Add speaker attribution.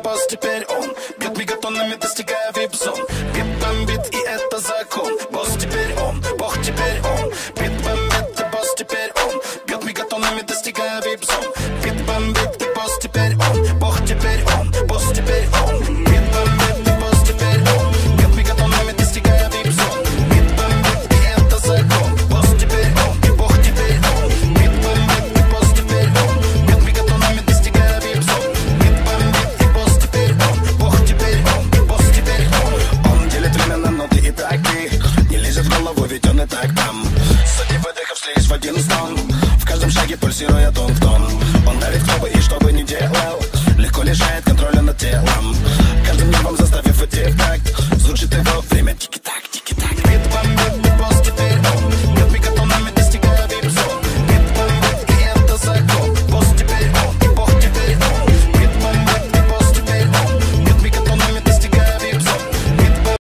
Speaker 1: босс, теперь он бьет мегатоннами, достигая вип-зон. Бит бомбит, и это закон. Босс, теперь он, бог, теперь он. Бит бомбит, и босс, теперь он бьет мегатоннами, достигая вип-зон. Бит бомбит, и босс, теперь он, бог, теперь он, босс, теперь он. Бит бомбит, и босс, теперь он бьет мегатонами, достигая вип-зон. Бит бомбит, и это закон. Босс, теперь он, и бог, теперь он. Бит бомбит, и босс, теперь он бьет мегатонами, достигая вип-зон. Бит бомбит, и босс, теперь он, бог, теперь он, и босс, теперь он. Он делит время на ноты и такты. Не лезет в голову, ведь он и так там. Сотни выдохов слились в один стон. В каждом шаге пульсируя тон в тон. Он давит кто бы и что бы ни делал. Легко лишает контроля над телом. Каждым небом заставив идти в такт. Звучит его время тики.